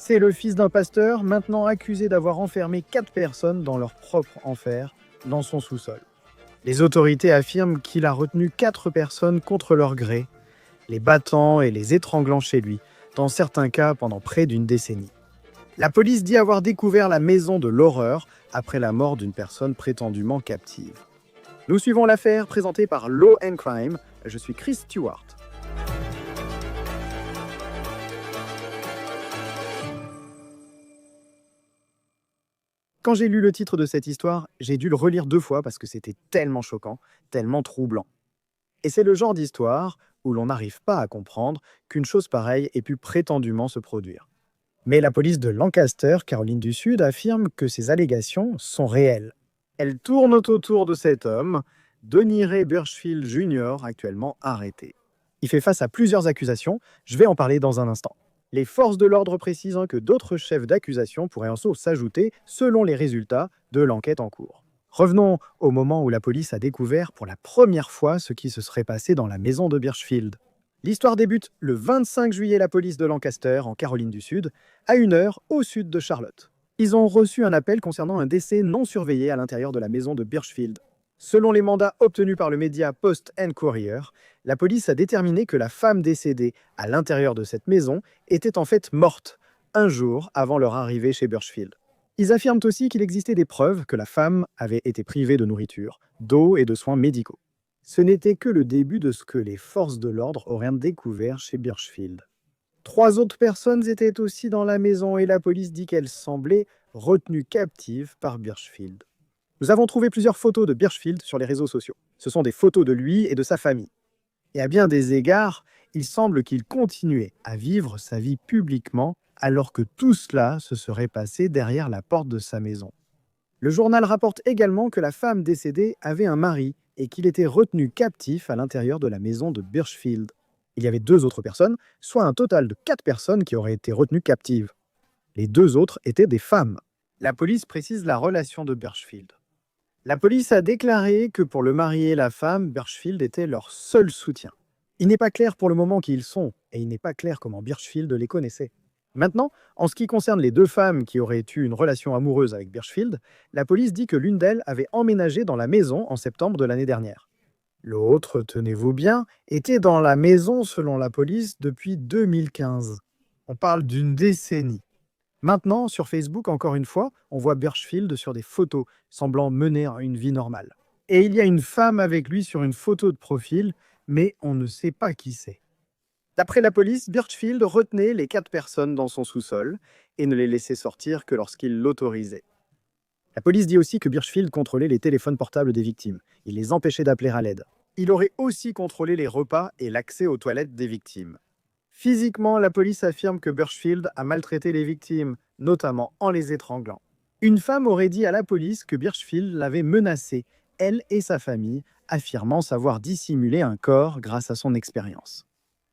C'est le fils d'un pasteur, maintenant accusé d'avoir enfermé 4 personnes dans leur propre enfer, dans son sous-sol. Les autorités affirment qu'il a retenu 4 personnes contre leur gré, les battant et les étranglant chez lui, dans certains cas pendant près d'une décennie. La police dit avoir découvert la maison de l'horreur après la mort d'une personne prétendument captive. Nous suivons l'affaire présentée par Law & Crime. Je suis Chris Stewart. Quand j'ai lu le titre de cette histoire, j'ai dû le relire 2 fois parce que c'était tellement choquant, tellement troublant. Et c'est le genre d'histoire où l'on n'arrive pas à comprendre qu'une chose pareille ait pu prétendument se produire. Mais la police de Lancaster, Caroline du Sud, affirme que ces allégations sont réelles. Elles tournent autour de cet homme, Donnie Ray Birchfield Jr., actuellement arrêté. Il fait face à plusieurs accusations, je vais en parler dans un instant. Les forces de l'ordre précisent que d'autres chefs d'accusation pourraient ensuite s'ajouter selon les résultats de l'enquête en cours. Revenons au moment où la police a découvert pour la première fois ce qui se serait passé dans la maison de Birchfield. L'histoire débute le 25 juillet, la police de Lancaster, en Caroline du Sud, à 1h au sud de Charlotte. Ils ont reçu un appel concernant un décès non surveillé à l'intérieur de la maison de Birchfield. Selon les mandats obtenus par le média Post and Courier, la police a déterminé que la femme décédée à l'intérieur de cette maison était en fait morte, un jour avant leur arrivée chez Birchfield. Ils affirment aussi qu'il existait des preuves que la femme avait été privée de nourriture, d'eau et de soins médicaux. Ce n'était que le début de ce que les forces de l'ordre auraient découvert chez Birchfield. 3 autres personnes étaient aussi dans la maison et la police dit qu'elles semblaient retenues captives par Birchfield. Nous avons trouvé plusieurs photos de Birchfield sur les réseaux sociaux. Ce sont des photos de lui et de sa famille. Et à bien des égards, il semble qu'il continuait à vivre sa vie publiquement alors que tout cela se serait passé derrière la porte de sa maison. Le journal rapporte également que la femme décédée avait un mari et qu'il était retenu captif à l'intérieur de la maison de Birchfield. Il y avait 2 autres personnes, soit un total de 4 personnes qui auraient été retenues captives. Les 2 autres étaient des femmes. La police précise la relation de Birchfield. La police a déclaré que pour le mari et la femme, Birchfield était leur seul soutien. Il n'est pas clair pour le moment qui ils sont, et il n'est pas clair comment Birchfield les connaissait. Maintenant, en ce qui concerne les 2 femmes qui auraient eu une relation amoureuse avec Birchfield, la police dit que l'une d'elles avait emménagé dans la maison en septembre de l'année dernière. L'autre, tenez-vous bien, était dans la maison selon la police depuis 2015. On parle d'une décennie. Maintenant, sur Facebook, encore une fois, on voit Birchfield sur des photos, semblant mener une vie normale. Et il y a une femme avec lui sur une photo de profil, mais on ne sait pas qui c'est. D'après la police, Birchfield retenait les 4 personnes dans son sous-sol et ne les laissait sortir que lorsqu'il l'autorisait. La police dit aussi que Birchfield contrôlait les téléphones portables des victimes. Il les empêchait d'appeler à l'aide. Il aurait aussi contrôlé les repas et l'accès aux toilettes des victimes. Physiquement, la police affirme que Birchfield a maltraité les victimes, notamment en les étranglant. Une femme aurait dit à la police que Birchfield l'avait menacée, elle et sa famille, affirmant savoir dissimuler un corps grâce à son expérience.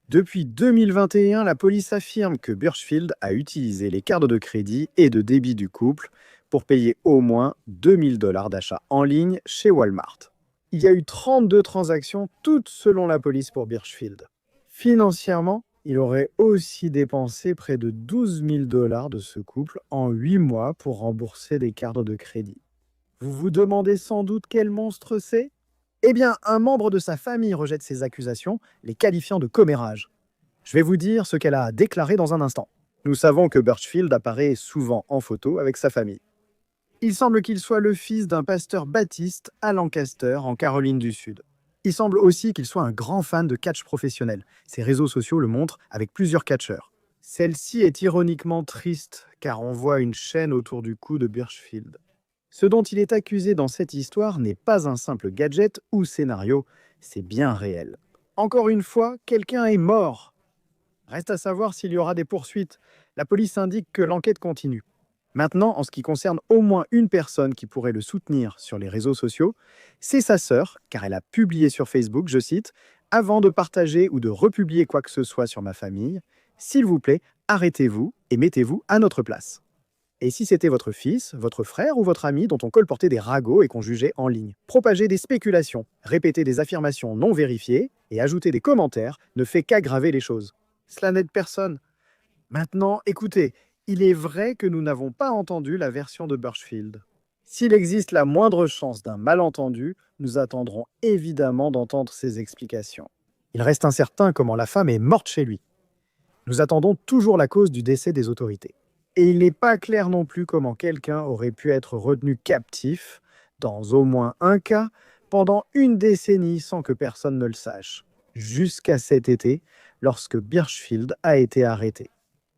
Depuis 2021, la police affirme que Birchfield a utilisé les cartes de crédit et de débit du couple pour payer au moins $2000 d'achat en ligne chez Walmart. Il y a eu 32 transactions, toutes selon la police pour Birchfield. Financièrement, il aurait aussi dépensé près de $12 000 de ce couple en 8 mois pour rembourser des cartes de crédit. Vous vous demandez sans doute quel monstre c'est ? Eh bien, un membre de sa famille rejette ces accusations, les qualifiant de commérage. Je vais vous dire ce qu'elle a déclaré dans un instant. Nous savons que Birchfield apparaît souvent en photo avec sa famille. Il semble qu'il soit le fils d'un pasteur baptiste à Lancaster, en Caroline du Sud. Il semble aussi qu'il soit un grand fan de catch professionnel. Ses réseaux sociaux le montrent avec plusieurs catcheurs. Celle-ci est ironiquement triste, car on voit une chaîne autour du cou de Birchfield. Ce dont il est accusé dans cette histoire n'est pas un simple gadget ou scénario, c'est bien réel. Encore une fois, quelqu'un est mort. Reste à savoir s'il y aura des poursuites. La police indique que l'enquête continue. Maintenant, en ce qui concerne au moins une personne qui pourrait le soutenir sur les réseaux sociaux, c'est sa sœur, car elle a publié sur Facebook, je cite, « Avant de partager ou de republier quoi que ce soit sur ma famille, s'il vous plaît, arrêtez-vous et mettez-vous à notre place. » Et si c'était votre fils, votre frère ou votre ami dont on colportait des ragots et qu'on jugeait en ligne, propager des spéculations, répéter des affirmations non vérifiées et ajouter des commentaires ne fait qu'aggraver les choses. Cela n'aide personne. Maintenant, écoutez, Il est vrai que nous n'avons pas entendu la version de Birchfield. S'il existe la moindre chance d'un malentendu, nous attendrons évidemment d'entendre ses explications. Il reste incertain comment la femme est morte chez lui. Nous attendons toujours la cause du décès des autorités. Et il n'est pas clair non plus comment quelqu'un aurait pu être retenu captif, dans au moins un cas, pendant une décennie sans que personne ne le sache, jusqu'à cet été, lorsque Birchfield a été arrêté.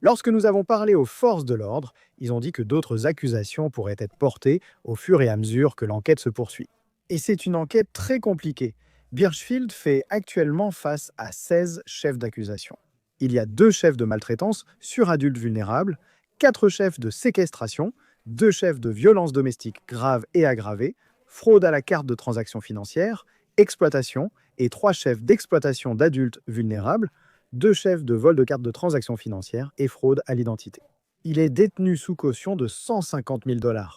Lorsque nous avons parlé aux forces de l'ordre, ils ont dit que d'autres accusations pourraient être portées au fur et à mesure que l'enquête se poursuit. Et c'est une enquête très compliquée. Birchfield fait actuellement face à 16 chefs d'accusation. Il y a 2 chefs de maltraitance sur adultes vulnérables, 4 chefs de séquestration, 2 chefs de violence domestique grave et aggravée, fraude à la carte de transaction financière, exploitation et 3 chefs d'exploitation d'adultes vulnérables, 2 chefs de vol de carte de transaction financière et fraude à l'identité. Il est détenu sous caution de 150 000 $.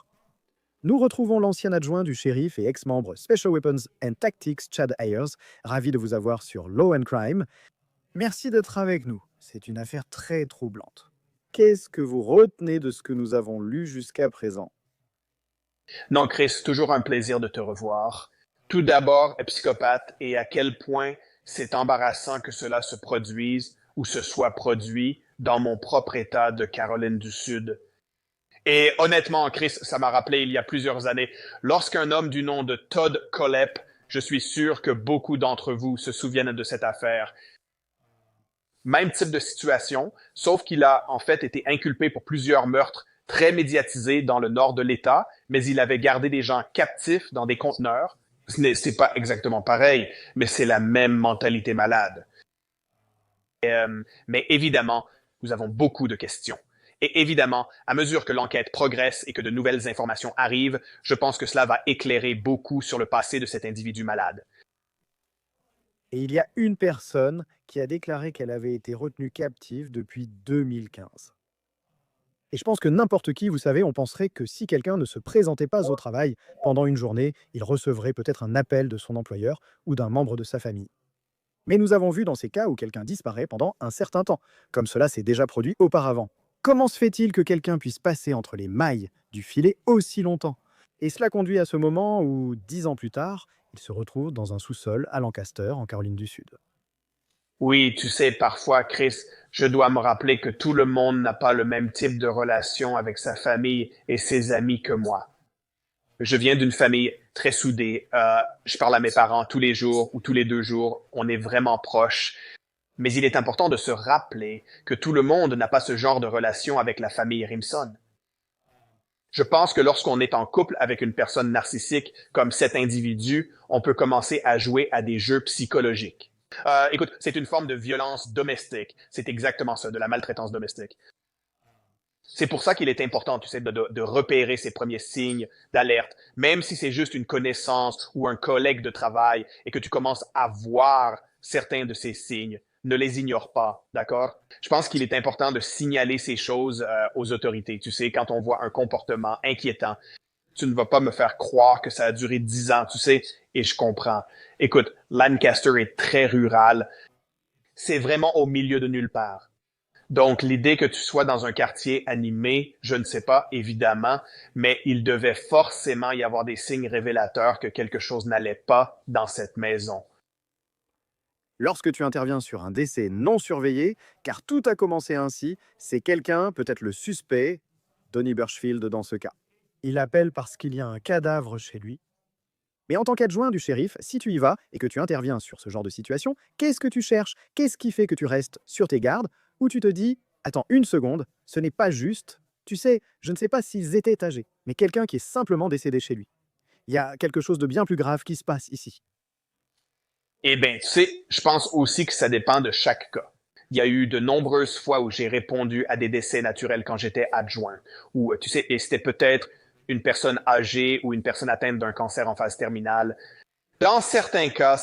Nous retrouvons l'ancien adjoint du shérif et ex-membre Special Weapons and Tactics, Chad Ayers. Ravi de vous avoir sur Law and Crime. Merci d'être avec nous. C'est une affaire très troublante. Qu'est-ce que vous retenez de ce que nous avons lu jusqu'à présent? Non, Chris, toujours un plaisir de te revoir. Tout d'abord, psychopathe et à quel point c'est embarrassant que cela se produise ou se soit produit dans mon propre État de Caroline du Sud. Et honnêtement, Chris, ça m'a rappelé il y a plusieurs années, lorsqu'un homme du nom de Todd Kohlhepp, je suis sûr que beaucoup d'entre vous se souviennent de cette affaire. Même type de situation, sauf qu'il a en fait été inculpé pour plusieurs meurtres très médiatisés dans le nord de l'État, mais il avait gardé des gens captifs dans des conteneurs. C'est pas exactement pareil, mais c'est la même mentalité malade. Mais évidemment, nous avons beaucoup de questions. Et évidemment, à mesure que l'enquête progresse et que de nouvelles informations arrivent, je pense que cela va éclairer beaucoup sur le passé de cet individu malade. Et il y a une personne qui a déclaré qu'elle avait été retenue captive depuis 2015. Et je pense que n'importe qui, vous savez, on penserait que si quelqu'un ne se présentait pas au travail pendant une journée, il recevrait peut-être un appel de son employeur ou d'un membre de sa famille. Mais nous avons vu dans ces cas où quelqu'un disparaît pendant un certain temps, comme cela s'est déjà produit auparavant. Comment se fait-il que quelqu'un puisse passer entre les mailles du filet aussi longtemps? Et cela conduit à ce moment où, 10 ans plus tard, il se retrouve dans un sous-sol à Lancaster, en Caroline du Sud. Oui, tu sais, parfois, Chris, je dois me rappeler que tout le monde n'a pas le même type de relation avec sa famille et ses amis que moi. Je viens d'une famille très soudée. Je parle à mes parents tous les jours ou tous les 2 jours. On est vraiment proches. Mais il est important de se rappeler que tout le monde n'a pas ce genre de relation avec la famille Rimson. Je pense que lorsqu'on est en couple avec une personne narcissique comme cet individu, on peut commencer à jouer à des jeux psychologiques. Écoute, c'est une forme de violence domestique. C'est exactement ça, de la maltraitance domestique. C'est pour ça qu'il est important, tu sais, de repérer ces premiers signes d'alerte, même si c'est juste une connaissance ou un collègue de travail et que tu commences à voir certains de ces signes. Ne les ignore pas, d'accord? Je pense qu'il est important de signaler ces choses aux autorités. Tu sais, quand on voit un comportement inquiétant, tu ne vas pas me faire croire que ça a duré 10 ans, tu sais, et je comprends. Écoute, Lancaster est très rural. C'est vraiment au milieu de nulle part. Donc, l'idée que tu sois dans un quartier animé, je ne sais pas, évidemment, mais il devait forcément y avoir des signes révélateurs que quelque chose n'allait pas dans cette maison. Lorsque tu interviens sur un décès non surveillé, car tout a commencé ainsi, c'est quelqu'un, peut-être le suspect, Donnie Birchfield dans ce cas. Il appelle parce qu'il y a un cadavre chez lui. Mais en tant qu'adjoint du shérif, si tu y vas et que tu interviens sur ce genre de situation, qu'est-ce que tu cherches? Qu'est-ce qui fait que tu restes sur tes gardes? Ou tu te dis, attends une seconde, ce n'est pas juste. Tu sais, je ne sais pas s'ils étaient âgés, mais quelqu'un qui est simplement décédé chez lui. Il y a quelque chose de bien plus grave qui se passe ici. Eh bien, tu sais, je pense aussi que ça dépend de chaque cas. Il y a eu de nombreuses fois où j'ai répondu à des décès naturels quand j'étais adjoint, ou tu sais, et c'était peut-être une personne âgée ou une personne atteinte d'un cancer en phase terminale. Dans certains cas,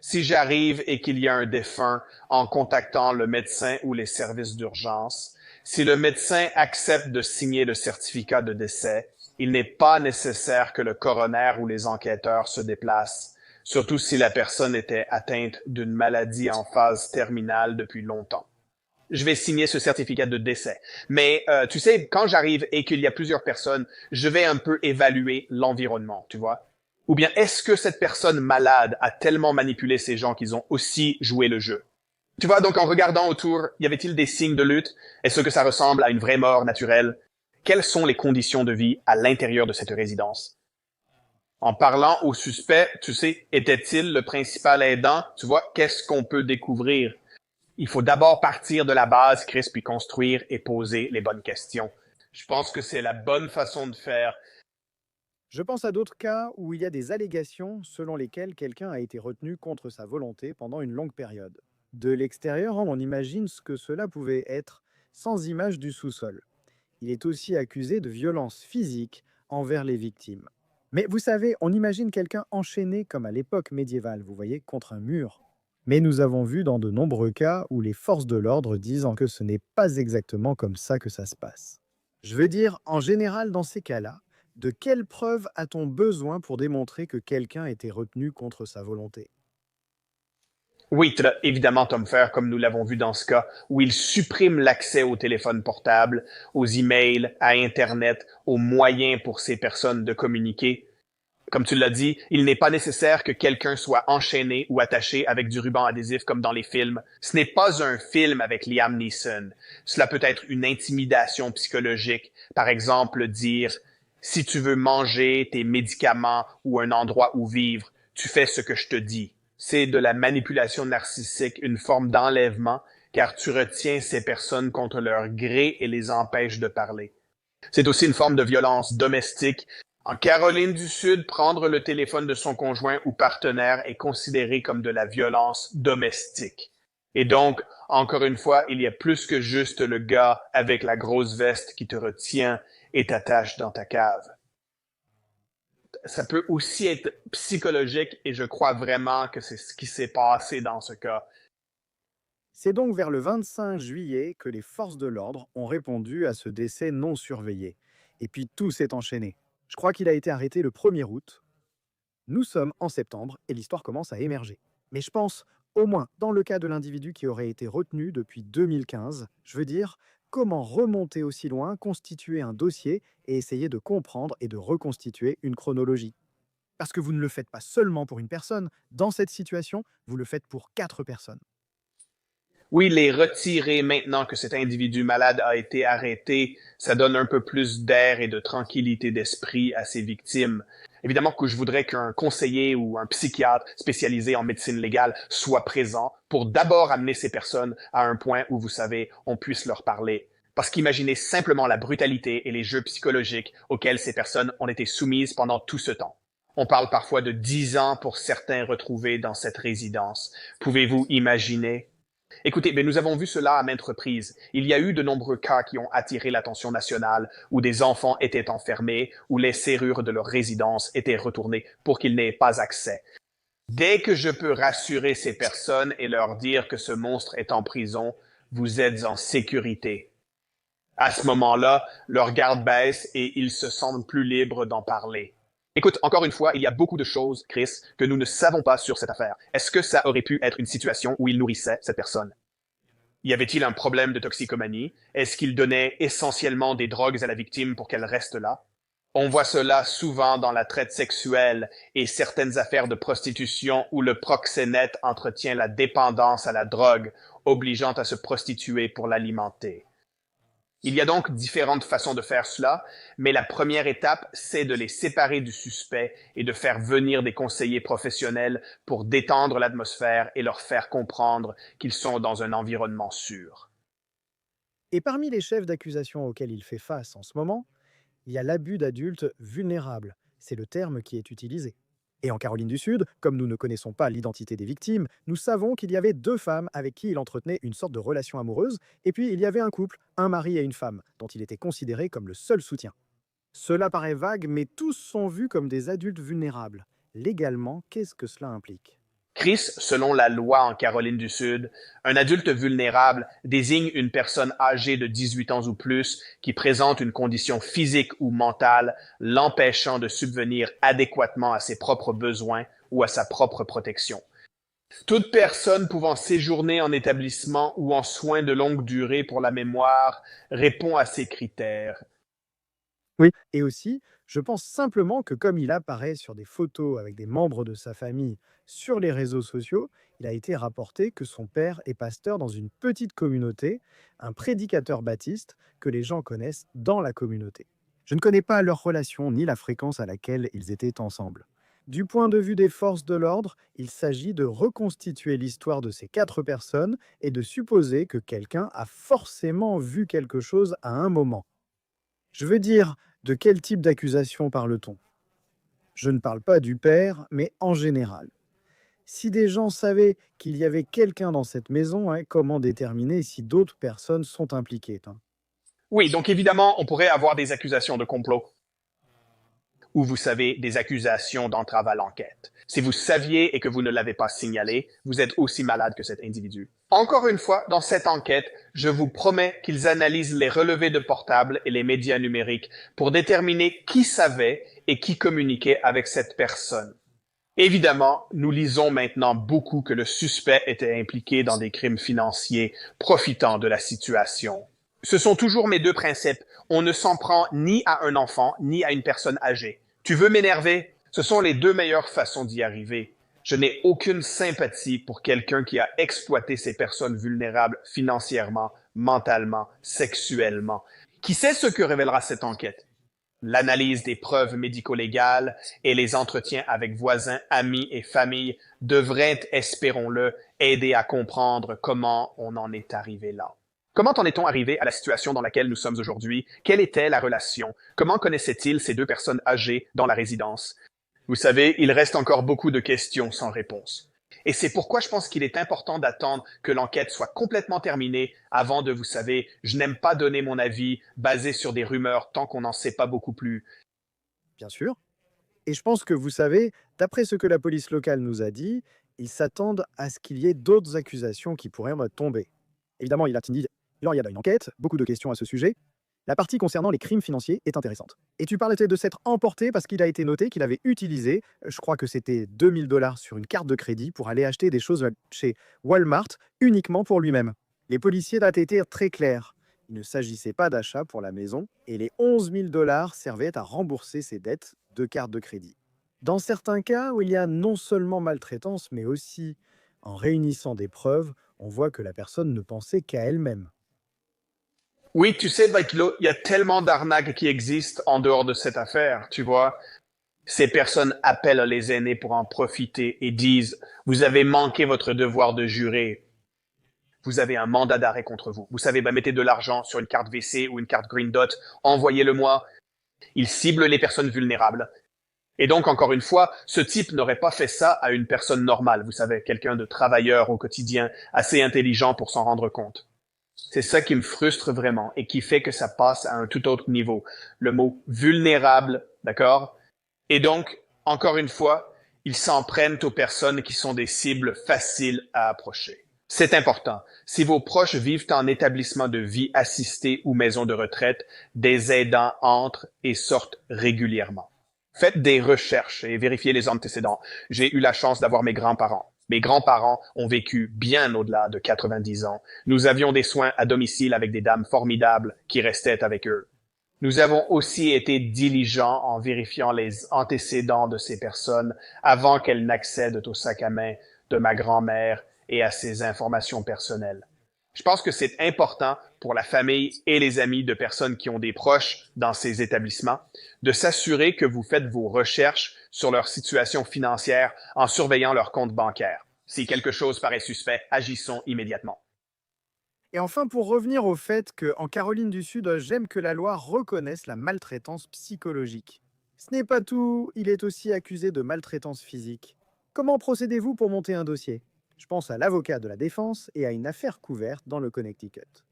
si j'arrive et qu'il y a un défunt en contactant le médecin ou les services d'urgence, si le médecin accepte de signer le certificat de décès, il n'est pas nécessaire que le coroner ou les enquêteurs se déplacent, surtout si la personne était atteinte d'une maladie en phase terminale depuis longtemps. je vais signer ce certificat de décès. Mais tu sais, quand j'arrive et qu'il y a plusieurs personnes, je vais un peu évaluer l'environnement, tu vois. Ou bien est-ce que cette personne malade a tellement manipulé ces gens qu'ils ont aussi joué le jeu? Tu vois, donc en regardant autour, y avait-il des signes de lutte? Est-ce que ça ressemble à une vraie mort naturelle? Quelles sont les conditions de vie à l'intérieur de cette résidence? En parlant au suspect, tu sais, était-il le principal aidant? Tu vois, qu'est-ce qu'on peut découvrir? Il faut d'abord partir de la base, Chris, puis construire et poser les bonnes questions. Je pense que c'est la bonne façon de faire. Je pense à d'autres cas où il y a des allégations selon lesquelles quelqu'un a été retenu contre sa volonté pendant une longue période. De l'extérieur, on imagine ce que cela pouvait être sans image du sous-sol. Il est aussi accusé de violence physique envers les victimes. Mais vous savez, on imagine quelqu'un enchaîné comme à l'époque médiévale, vous voyez, contre un mur. Mais nous avons vu dans de nombreux cas où les forces de l'ordre disent que ce n'est pas exactement comme ça que ça se passe. Je veux dire, en général, dans ces cas-là, de quelles preuves a-t-on besoin pour démontrer que quelqu'un a été retenu contre sa volonté? Oui, évidemment, Tom Fer, comme nous l'avons vu dans ce cas, où il supprime l'accès au téléphone portable, aux emails, à Internet, aux moyens pour ces personnes de communiquer. Comme tu l'as dit, il n'est pas nécessaire que quelqu'un soit enchaîné ou attaché avec du ruban adhésif comme dans les films. Ce n'est pas un film avec Liam Neeson. Cela peut être une intimidation psychologique. Par exemple, dire si tu veux manger tes médicaments ou un endroit où vivre, tu fais ce que je te dis. C'est de la manipulation narcissique, une forme d'enlèvement, car tu retiens ces personnes contre leur gré et les empêches de parler. C'est aussi une forme de violence domestique. En Caroline du Sud, prendre le téléphone de son conjoint ou partenaire est considéré comme de la violence domestique. Et donc, encore une fois, il y a plus que juste le gars avec la grosse veste qui te retient et t'attache dans ta cave. Ça peut aussi être psychologique et je crois vraiment que c'est ce qui s'est passé dans ce cas. C'est donc vers le 25 juillet que les forces de l'ordre ont répondu à ce décès non surveillé. Et puis tout s'est enchaîné. Je crois qu'il a été arrêté le 1er août. Nous sommes en septembre et l'histoire commence à émerger. Mais je pense, au moins dans le cas de l'individu qui aurait été retenu depuis 2015, je veux dire, comment remonter aussi loin, constituer un dossier et essayer de comprendre et de reconstituer une chronologie. Parce que vous ne le faites pas seulement pour une personne, dans cette situation, vous le faites pour 4 personnes. Oui, les retirer maintenant que cet individu malade a été arrêté, ça donne un peu plus d'air et de tranquillité d'esprit à ses victimes. Évidemment que je voudrais qu'un conseiller ou un psychiatre spécialisé en médecine légale soit présent pour d'abord amener ces personnes à un point où, vous savez, on puisse leur parler. Parce qu'imaginez simplement la brutalité et les jeux psychologiques auxquels ces personnes ont été soumises pendant tout ce temps. On parle parfois de 10 ans pour certains retrouvés dans cette résidence. Pouvez-vous imaginer? Écoutez, mais nous avons vu cela à maintes reprises. Il y a eu de nombreux cas qui ont attiré l'attention nationale, où des enfants étaient enfermés, où les serrures de leur résidence étaient retournées pour qu'ils n'aient pas accès. Dès que je peux rassurer ces personnes et leur dire que ce monstre est en prison, vous êtes en sécurité. À ce moment-là, leur garde baisse et ils se sentent plus libres d'en parler. Écoute, encore une fois, il y a beaucoup de choses, Chris, que nous ne savons pas sur cette affaire. Est-ce que ça aurait pu être une situation où il nourrissait cette personne? Y avait-il un problème de toxicomanie? Est-ce qu'il donnait essentiellement des drogues à la victime pour qu'elle reste là? On voit cela souvent dans la traite sexuelle et certaines affaires de prostitution où le proxénète entretient la dépendance à la drogue, obligeant à se prostituer pour l'alimenter. Il y a donc différentes façons de faire cela, mais la première étape, c'est de les séparer du suspect et de faire venir des conseillers professionnels pour détendre l'atmosphère et leur faire comprendre qu'ils sont dans un environnement sûr. Et parmi les chefs d'accusation auxquels il fait face en ce moment, il y a l'abus d'adultes vulnérables. C'est le terme qui est utilisé. Et en Caroline du Sud, comme nous ne connaissons pas l'identité des victimes, nous savons qu'il y avait 2 femmes avec qui il entretenait une sorte de relation amoureuse, et puis il y avait un couple, un mari et une femme, dont il était considéré comme le seul soutien. Cela paraît vague, mais tous sont vus comme des adultes vulnérables. Légalement, qu'est-ce que cela implique? Chris, selon la loi en Caroline du Sud, un adulte vulnérable désigne une personne âgée de 18 ans ou plus qui présente une condition physique ou mentale l'empêchant de subvenir adéquatement à ses propres besoins ou à sa propre protection. Toute personne pouvant séjourner en établissement ou en soins de longue durée pour la mémoire répond à ces critères. Oui. Et aussi, je pense simplement que comme il apparaît sur des photos avec des membres de sa famille sur les réseaux sociaux, il a été rapporté que son père est pasteur dans une petite communauté, un prédicateur baptiste que les gens connaissent dans la communauté. Je ne connais pas leur relation ni la fréquence à laquelle ils étaient ensemble. Du point de vue des forces de l'ordre, il s'agit de reconstituer l'histoire de ces 4 personnes et de supposer que quelqu'un a forcément vu quelque chose à un moment. Je veux dire, de quel type d'accusation parle-t-on? Je ne parle pas du père, mais en général. Si des gens savaient qu'il y avait quelqu'un dans cette maison, hein, comment déterminer si d'autres personnes sont impliquées, hein? Oui, donc évidemment, on pourrait avoir des accusations de complot ou vous savez, des accusations d'entrave à l'enquête. Si vous saviez et que vous ne l'avez pas signalé, vous êtes aussi malade que cet individu. Encore une fois, dans cette enquête, je vous promets qu'ils analysent les relevés de portables et les médias numériques pour déterminer qui savait et qui communiquait avec cette personne. Évidemment, nous lisons maintenant beaucoup que le suspect était impliqué dans des crimes financiers, profitant de la situation. Ce sont toujours mes deux principes. On ne s'en prend ni à un enfant, ni à une personne âgée. Tu veux m'énerver? Ce sont les deux meilleures façons d'y arriver. Je n'ai aucune sympathie pour quelqu'un qui a exploité ces personnes vulnérables financièrement, mentalement, sexuellement. Qui sait ce que révélera cette enquête? L'analyse des preuves médico-légales et les entretiens avec voisins, amis et familles devraient, espérons-le, aider à comprendre comment on en est arrivé là. Comment en est-on arrivé à la situation dans laquelle nous sommes aujourd'hui? Quelle était la relation? Comment connaissaient-ils ces deux personnes âgées dans la résidence? Vous savez, il reste encore beaucoup de questions sans réponse. Et c'est pourquoi je pense qu'il est important d'attendre que l'enquête soit complètement terminée avant de, vous savez, je n'aime pas donner mon avis basé sur des rumeurs tant qu'on n'en sait pas beaucoup plus. Bien sûr. Et je pense que vous savez, d'après ce que la police locale nous a dit, ils s'attendent à ce qu'il y ait d'autres accusations qui pourraient tomber. Évidemment, il y a une enquête, beaucoup de questions à ce sujet. La partie concernant les crimes financiers est intéressante. Et tu parlais de s'être emporté parce qu'il a été noté qu'il avait utilisé, je crois que c'était 2000 $ sur une carte de crédit pour aller acheter des choses chez Walmart uniquement pour lui-même. Les policiers ont été très clairs. Il ne s'agissait pas d'achat pour la maison et les 11 000 $ servaient à rembourser ses dettes de carte de crédit. Dans certains cas où il y a non seulement maltraitance, mais aussi en réunissant des preuves, on voit que la personne ne pensait qu'à elle-même. Oui, tu sais, Baitlo, il y a tellement d'arnaques qui existent en dehors de cette affaire, tu vois. Ces personnes appellent les aînés pour en profiter et disent, vous avez manqué votre devoir de jurer. Vous avez un mandat d'arrêt contre vous. Vous savez, mettez de l'argent sur une carte WC ou une carte Green Dot, envoyez-le-moi. Ils ciblent les personnes vulnérables. Et donc, encore une fois, ce type n'aurait pas fait ça à une personne normale, vous savez, quelqu'un de travailleur au quotidien, assez intelligent pour s'en rendre compte. C'est ça qui me frustre vraiment et qui fait que ça passe à un tout autre niveau. Le mot vulnérable, d'accord? Et donc, encore une fois, ils s'en prennent aux personnes qui sont des cibles faciles à approcher. C'est important. Si vos proches vivent en établissement de vie assisté ou maison de retraite, des aidants entrent et sortent régulièrement. Faites des recherches et vérifiez les antécédents. J'ai eu la chance d'avoir mes grands-parents. Mes grands-parents ont vécu bien au-delà de 90 ans. Nous avions des soins à domicile avec des dames formidables qui restaient avec eux. Nous avons aussi été diligents en vérifiant les antécédents de ces personnes avant qu'elles n'accèdent au sac à main de ma grand-mère et à ses informations personnelles. Je pense que c'est important pour la famille et les amis de personnes qui ont des proches dans ces établissements de s'assurer que vous faites vos recherches sur leur situation financière en surveillant leur compte bancaire. Si quelque chose paraît suspect, agissons immédiatement. Et enfin, pour revenir au fait qu'en Caroline du Sud, j'aime que la loi reconnaisse la maltraitance psychologique. Ce n'est pas tout, il est aussi accusé de maltraitance physique. Comment procédez-vous pour monter un dossier? Je pense à l'avocat de la défense et à une affaire couverte dans le Connecticut.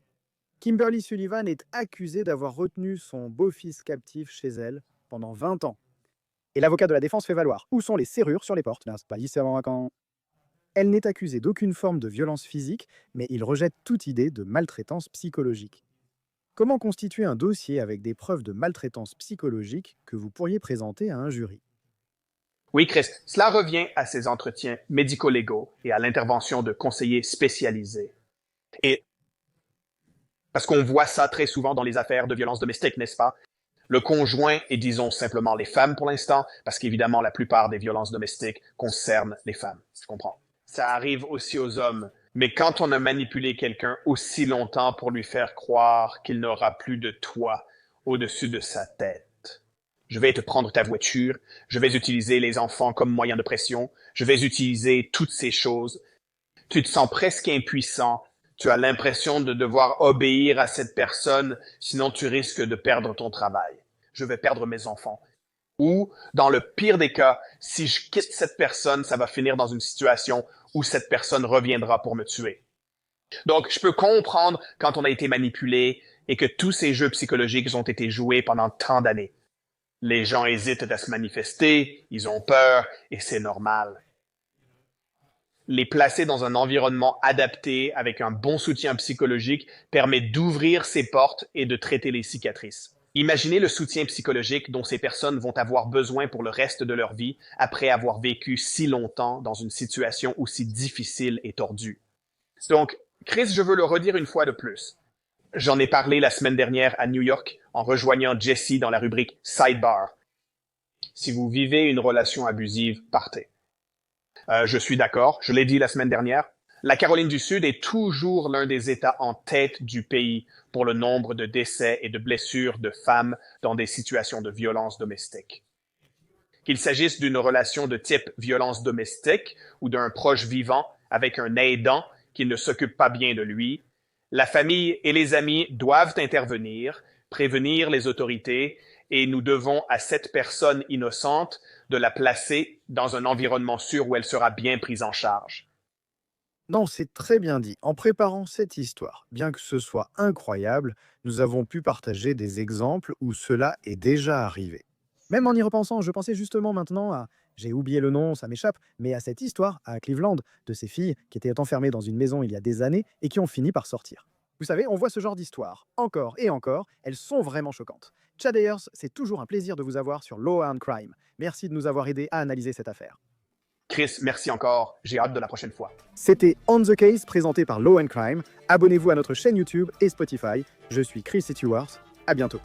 Kimberly Sullivan est accusée d'avoir retenu son beau-fils captif chez elle pendant 20 ans. Et l'avocat de la défense fait valoir où sont les serrures sur les portes. Elle n'est accusée d'aucune forme de violence physique, mais il rejette toute idée de maltraitance psychologique. Comment constituer un dossier avec des preuves de maltraitance psychologique que vous pourriez présenter à un jury? Oui, Chris, cela revient à ces entretiens médico-légaux et à l'intervention de conseillers spécialisés. Et parce qu'on voit ça très souvent dans les affaires de violence domestique, n'est-ce pas? Le conjoint, et disons simplement les femmes pour l'instant, parce qu'évidemment la plupart des violences domestiques concernent les femmes. Je comprends. Ça arrive aussi aux hommes. Mais quand on a manipulé quelqu'un aussi longtemps pour lui faire croire qu'il n'aura plus de toit au-dessus de sa tête, je vais te prendre ta voiture, je vais utiliser les enfants comme moyen de pression, je vais utiliser toutes ces choses. Tu te sens presque impuissant. Tu as l'impression de devoir obéir à cette personne, sinon tu risques de perdre ton travail. Je vais perdre mes enfants. Ou, dans le pire des cas, si je quitte cette personne, ça va finir dans une situation où cette personne reviendra pour me tuer. Donc, je peux comprendre quand on a été manipulé et que tous ces jeux psychologiques ont été joués pendant tant d'années. Les gens hésitent à se manifester, ils ont peur, et c'est normal. Les placer dans un environnement adapté avec un bon soutien psychologique permet d'ouvrir ces portes et de traiter les cicatrices. Imaginez le soutien psychologique dont ces personnes vont avoir besoin pour le reste de leur vie après avoir vécu si longtemps dans une situation aussi difficile et tordue. Donc, Chris, je veux le redire une fois de plus. J'en ai parlé la semaine dernière à New York en rejoignant Jesse dans la rubrique Sidebar. Si vous vivez une relation abusive, partez. Je suis d'accord, je l'ai dit la semaine dernière. La Caroline du Sud est toujours l'un des États en tête du pays pour le nombre de décès et de blessures de femmes dans des situations de violence domestique. Qu'il s'agisse d'une relation de type violence domestique ou d'un proche vivant avec un aidant qui ne s'occupe pas bien de lui, la famille et les amis doivent intervenir, prévenir les autorités et nous devons à cette personne innocente de la placer dans un environnement sûr où elle sera bien prise en charge. Non, c'est très bien dit. En préparant cette histoire, bien que ce soit incroyable, nous avons pu partager des exemples où cela est déjà arrivé. Même en y repensant, je pensais justement maintenant à, j'ai oublié le nom, ça m'échappe, mais à cette histoire à Cleveland de ces filles qui étaient enfermées dans une maison il y a des années et qui ont fini par sortir. Vous savez, on voit ce genre d'histoire encore et encore, elles sont vraiment choquantes. Chad Ayers, c'est toujours un plaisir de vous avoir sur Law and Crime. Merci de nous avoir aidés à analyser cette affaire. Chris, merci encore. J'ai hâte de la prochaine fois. C'était On the Case présenté par Law and Crime. Abonnez-vous à notre chaîne YouTube et Spotify. Je suis Chris Stewart. À bientôt.